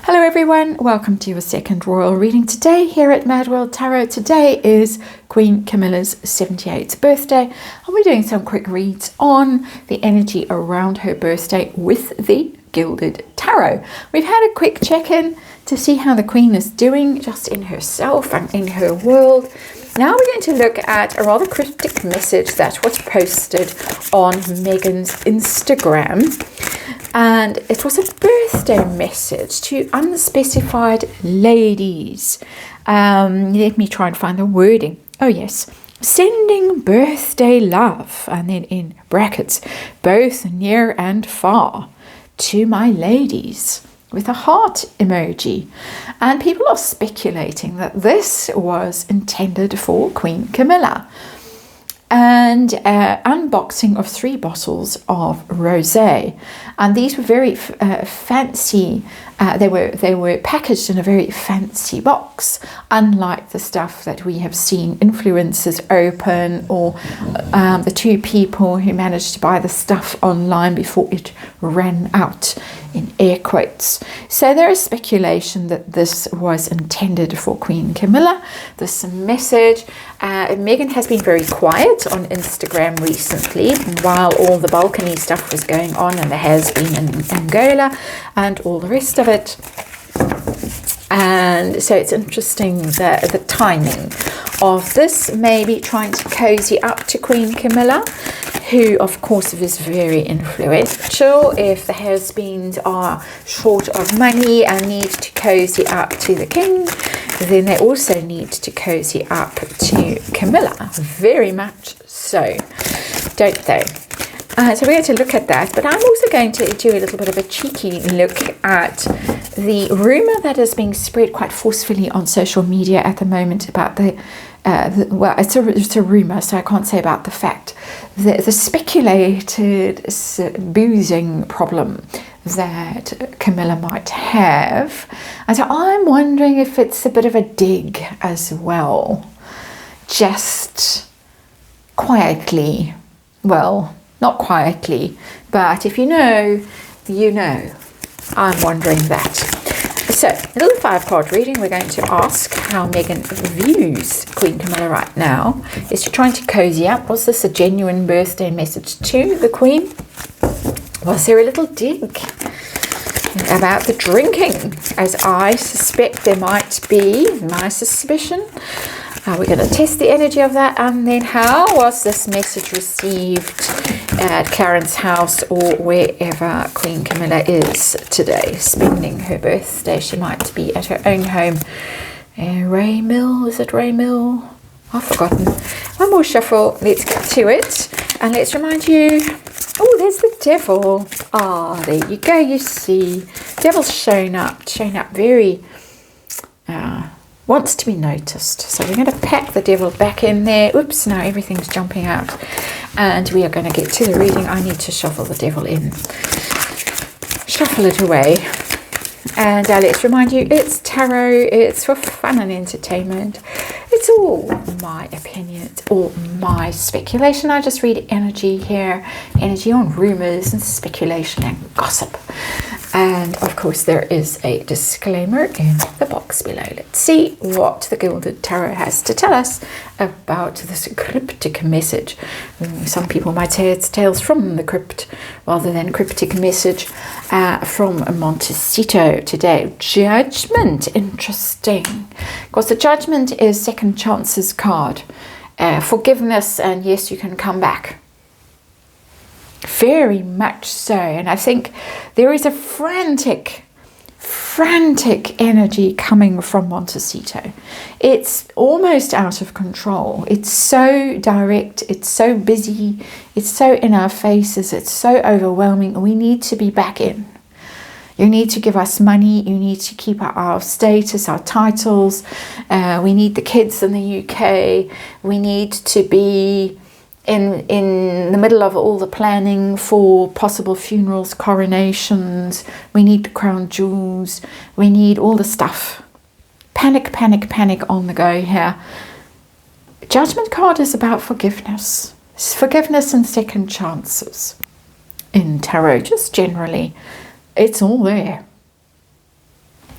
Hello everyone, welcome to your second royal reading today here at MadWorldTarot. Today is Queen Camilla's 78th birthday and we're doing some quick reads on the energy around her birthday with the Gilded Tarot. We've had a quick check-in to see how the Queen is doing just in herself and in her world. Now we're going to look at a rather cryptic message that was posted on Meghan's Instagram. And it was a birthday message to unspecified ladies. Let me try and find the wording. Oh yes, sending birthday love, and then in brackets, both near and far, to my ladies, with a heart emoji. And people are speculating that this was intended for Queen Camilla. And unboxing of 3 bottles of rosé, and these were very fancy. They were packaged in a very fancy box, unlike the stuff that we have seen influencers open, or the 2 people who managed to buy the stuff online before it ran out, in air quotes. So there is speculation that this was intended for Queen Camilla, this message. Meghan has been very quiet on Instagram recently while all the balcony stuff was going on, and there has been in Angola and all the rest of it. And so it's interesting the timing of this, maybe trying to cozy up to Queen Camilla, who of course is very influential. If the has-beens are short of money and need to cozy up to the king, then they also need to cozy up to Camilla, very much so, don't they? So we're going to look at that, but I'm also going to do a little bit of a cheeky look at the rumour that is being spread quite forcefully on social media at the moment about well, it's a rumour, so I can't say about the fact, the speculated boozing problem that Camilla might have. And so I'm wondering if it's a bit of a dig as well, just quietly, well, not quietly, but if you know, you know. I'm wondering that. So, a little 5-card reading. We're going to ask how Meghan views Queen Camilla right now. Is she trying to cozy up? Was this a genuine birthday message to the Queen? Was there a little dig about the drinking, as I suspect there might be, my suspicion? We're going to test the energy of that. And then how was this message received at Karen's house or wherever Queen Camilla is today, spending her birthday? She might be at her own home. Ray Mill, is it Ray Mill? I've forgotten. One more shuffle. Let's get to it. And let's remind you, oh, there's the devil. Ah, there you go. You see, devil's shown up very... wants to be noticed. So we're going to pack the devil back in there. Oops, now everything's jumping out. And we are going to get to the reading. I need to shuffle the devil in. Shuffle it away. And let's remind you, it's tarot. It's for fun and entertainment. It's all my opinion. It's all my speculation. I just read energy here. Energy on rumours and speculation and gossip. And of course there is a disclaimer in the box below. Let's see what the Gilded Tarot has to tell us about this cryptic message. Some people might say it's tales from the crypt rather than cryptic message from Montecito today. Judgment, interesting. Because the Judgment is second chances card. Forgiveness, and yes, you can come back. Very much so. And I think there is a frantic energy coming from Montecito. It's almost out of control. It's so direct, it's so busy, it's so in our faces, it's so overwhelming. We need to be back in. You need to give us money. You need to keep our status, our titles. We need the kids in the UK. We need to be in the middle of all the planning for possible funerals, coronations. We need the crown jewels. We need all the stuff. Panic, panic, panic on the go here. Judgment card is about forgiveness. It's forgiveness and second chances. In tarot, just generally, it's all there.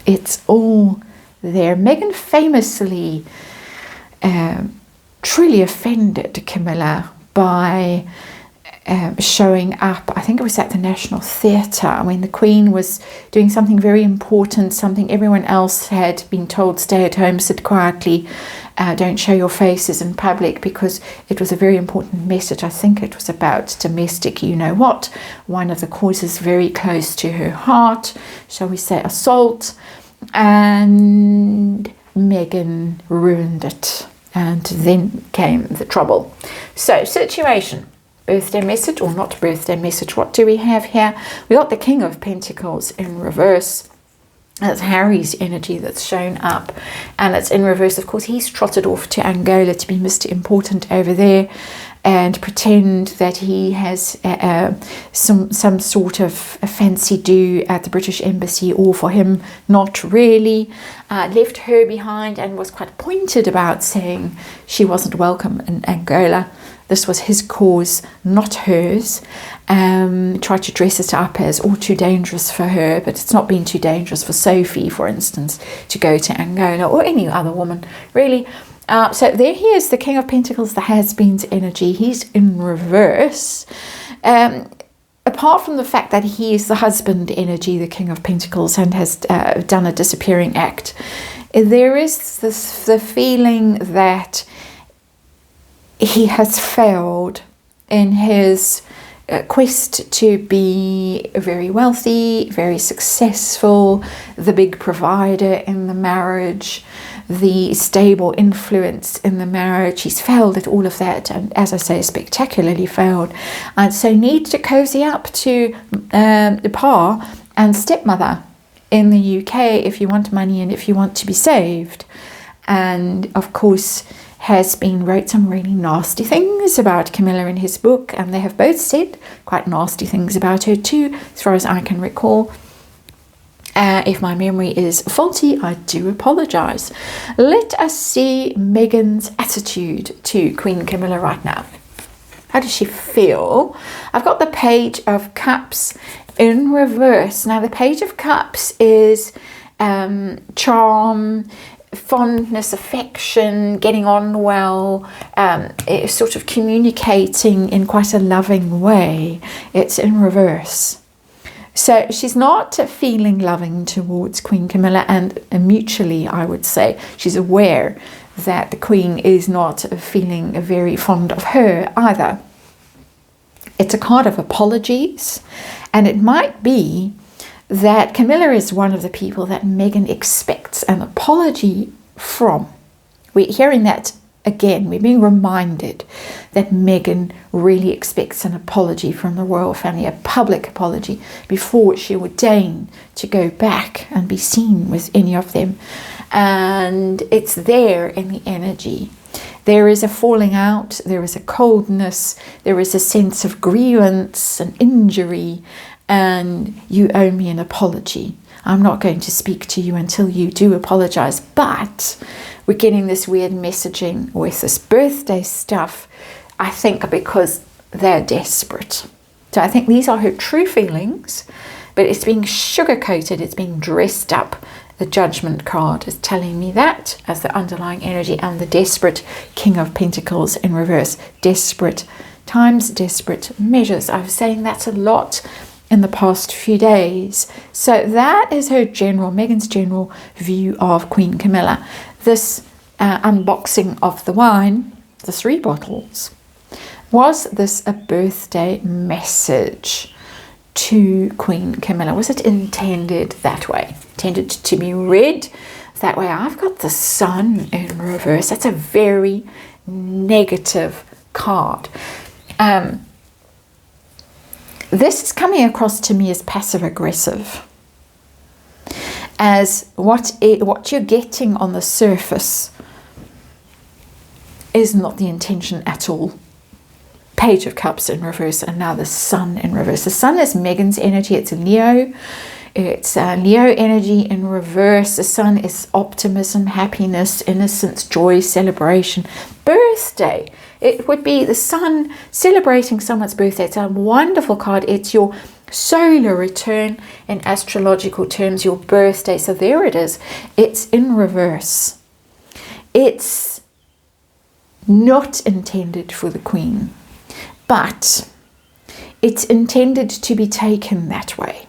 It's all there. Meghan famously truly offended Camilla by showing up, I think it was at the National Theatre, when the Queen was doing something very important, something everyone else had been told, stay at home, sit quietly, don't show your faces in public, because it was a very important message. I think it was about domestic you-know-what, one of the causes very close to her heart, shall we say assault, and Meghan ruined it. And then came the trouble. So, situation. Birthday message or not birthday message. What do we have here? We got the King of Pentacles in reverse. That's Harry's energy that's shown up, and it's in reverse. Of course, he's trotted off to Angola to be Mr. Important over there and pretend that he has some sort of a fancy do at the British Embassy, or for him, not really. Left her behind and was quite pointed about saying she wasn't welcome in Angola. This was his cause, not hers. Tried to dress it up as all too dangerous for her, but it's not been too dangerous for Sophie, for instance, to go to Angola, or any other woman, really. So there he is, the King of Pentacles, the has-been's energy. He's in reverse. Apart from the fact that he is the husband energy, the King of Pentacles, and has done a disappearing act, there is the feeling that he has failed in his quest to be very wealthy, very successful, the big provider in the marriage, the stable influence in the marriage. He's failed at all of that, and as I say, spectacularly failed. And so needs to cozy up to the Pa and stepmother in the UK if you want money and if you want to be saved. And of course, wrote some really nasty things about Camilla in his book, and they have both said quite nasty things about her too, as far as I can recall. If my memory is faulty, I do apologise. Let us see Meghan's attitude to Queen Camilla right now. How does she feel? I've got the Page of Cups in reverse. Now, the Page of Cups is charm, fondness, affection, getting on well, sort of communicating in quite a loving way. It's in reverse. So she's not feeling loving towards Queen Camilla, and mutually, I would say, she's aware that the Queen is not feeling very fond of her either. It's a card of apologies, and it might be that Camilla is one of the people that Meghan expects an apology from. We're hearing that again. We're being reminded that Meghan really expects an apology from the royal family, a public apology, before she would deign to go back and be seen with any of them. And it's there in the energy. There is a falling out, there is a coldness, there is a sense of grievance and injury, and you owe me an apology. I'm not going to speak to you until you do apologize. But we're getting this weird messaging with this birthday stuff, I think, because they're desperate. So I think these are her true feelings, but it's being sugar-coated, it's being dressed up. The Judgment card is telling me that as the underlying energy, and the desperate King of Pentacles in reverse. Desperate times, desperate measures. I was saying that a lot in the past few days. So that is her Meghan's general view of Queen Camilla. This unboxing of the wine, the 3 bottles, was this a birthday message to Queen Camilla? Was it intended that way? Intended to be read that way? I've got the Sun in reverse. That's a very negative card. This is coming across to me as passive-aggressive, as what you're getting on the surface is not the intention at all. Page of Cups in reverse, and now the Sun in reverse. The Sun is Meghan's energy. It's Leo. It's Leo energy in reverse. The Sun is optimism, happiness, innocence, joy, celebration, birthday. It would be the Sun celebrating someone's birthday. It's a wonderful card. It's your solar return in astrological terms, your birthday. So there it is. It's in reverse. It's not intended for the Queen, but it's intended to be taken that way,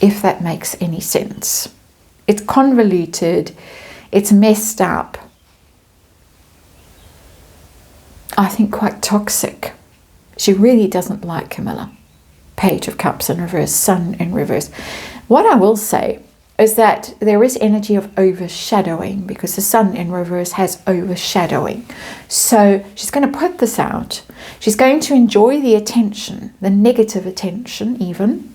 if that makes any sense. It's convoluted, it's messed up, I think quite toxic. She really doesn't like Camilla. Page of Cups in reverse, Sun in reverse. What I will say is that there is energy of overshadowing, because the Sun in reverse has overshadowing. So she's going to put this out. She's going to enjoy the attention, the negative attention even.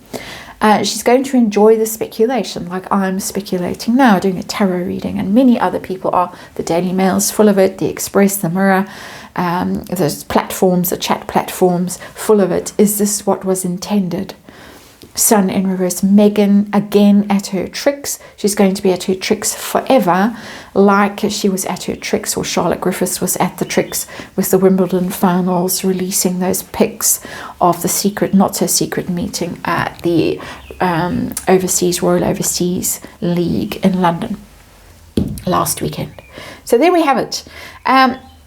She's going to enjoy the speculation, like I'm speculating now, doing a tarot reading, and many other people are. The Daily Mail's full of it, the Express, the Mirror, those platforms, the chat platforms, full of it. Is this what was intended? Sun in reverse, Meghan again at her tricks. She's going to be at her tricks forever, like she was at her tricks, or Charlotte Griffiths was at the tricks with the Wimbledon finals, releasing those pics of the secret, not so secret meeting at the Royal Overseas League in London last weekend. So there we have it.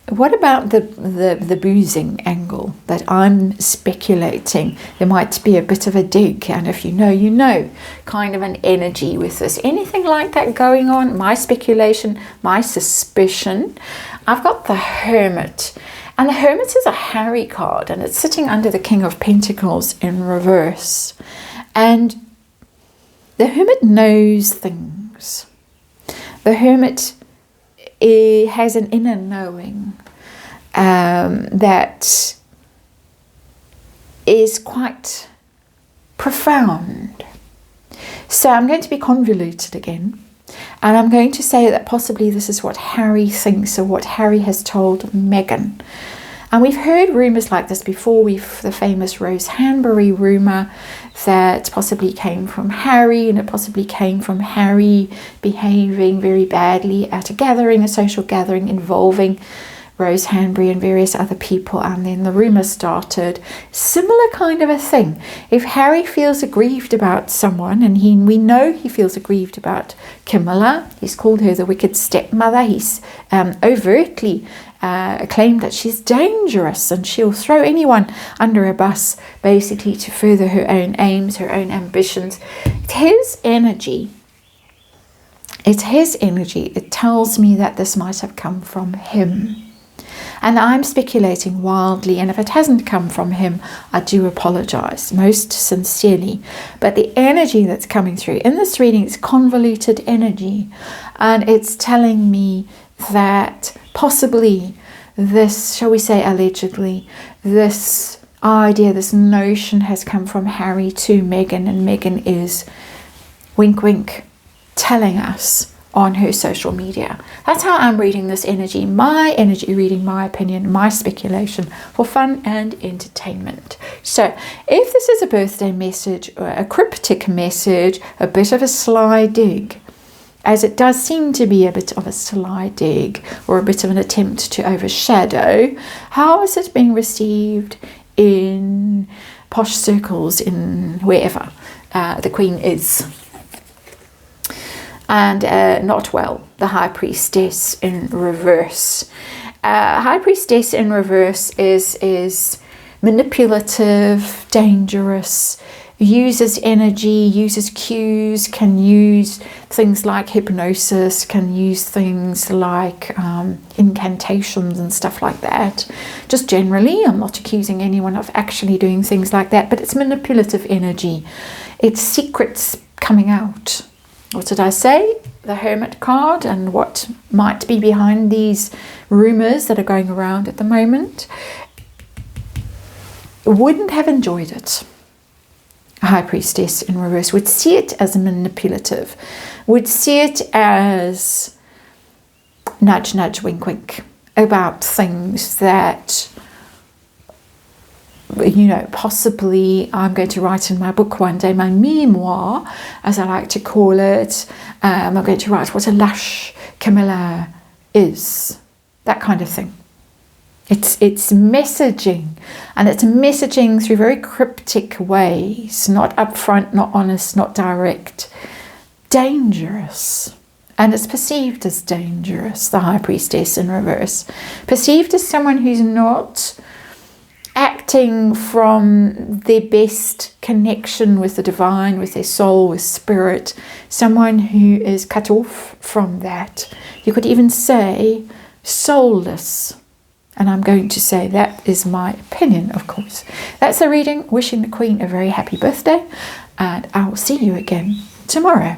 What about the boozing angle that I'm speculating? There might be a bit of a dig, and if you know, you know, kind of an energy with this. Anything like that going on? My speculation, my suspicion. I've got the Hermit, and the Hermit is a Harry card, and it's sitting under the King of Pentacles in reverse. And the Hermit knows things. The Hermit has an inner knowing that is quite profound. So I'm going to be convoluted again, and I'm going to say that possibly this is what Harry thinks, or what Harry has told Meghan. And we've heard rumours like this before. The famous Rose Hanbury rumour that possibly came from Harry, and it possibly came from Harry behaving very badly at a gathering, a social gathering involving Rose Hanbury and various other people, and then the rumour started. Similar kind of a thing. If Harry feels aggrieved about someone, and we know he feels aggrieved about Camilla, he's called her the wicked stepmother, he's overtly claimed that she's dangerous and she'll throw anyone under a bus, basically to further her own aims, her own ambitions. It's his energy. It's his energy. It tells me that this might have come from him. And I'm speculating wildly, and if it hasn't come from him, I do apologize most sincerely. But the energy that's coming through in this reading is convoluted energy, and it's telling me that possibly this, shall we say allegedly, this idea, this notion has come from Harry to Meghan, and Meghan is, wink wink, telling us on her social media. That's how I'm reading this energy. My energy reading, my opinion, my speculation, for fun and entertainment. So if this is a birthday message or a cryptic message, a bit of a sly dig, as it does seem to be a bit of a sly dig or a bit of an attempt to overshadow, how is it being received in posh circles, in wherever the Queen is? And not well, the High Priestess in reverse. High Priestess in reverse is manipulative, dangerous, uses energy, uses cues, can use things like hypnosis, can use things like incantations and stuff like that. Just generally, I'm not accusing anyone of actually doing things like that, but it's manipulative energy. It's secrets coming out. What did I say? The Hermit card, and what might be behind these rumours that are going around at the moment. Wouldn't have enjoyed it. High Priestess in reverse would see it as manipulative, would see it as nudge, nudge, wink, wink, about things that, you know, possibly I'm going to write in my book one day, my memoir, as I like to call it. I'm going to write what a lush Camilla is, that kind of thing. It's messaging, and it's messaging through very cryptic ways, not upfront, not honest, not direct. Dangerous. And it's perceived as dangerous, the High Priestess in reverse. Perceived as someone who's not acting from their best connection with the divine, with their soul, with spirit. Someone who is cut off from that. You could even say soulless. And I'm going to say that is my opinion, of course. That's the reading. Wishing the Queen a very happy birthday. And I will see you again tomorrow.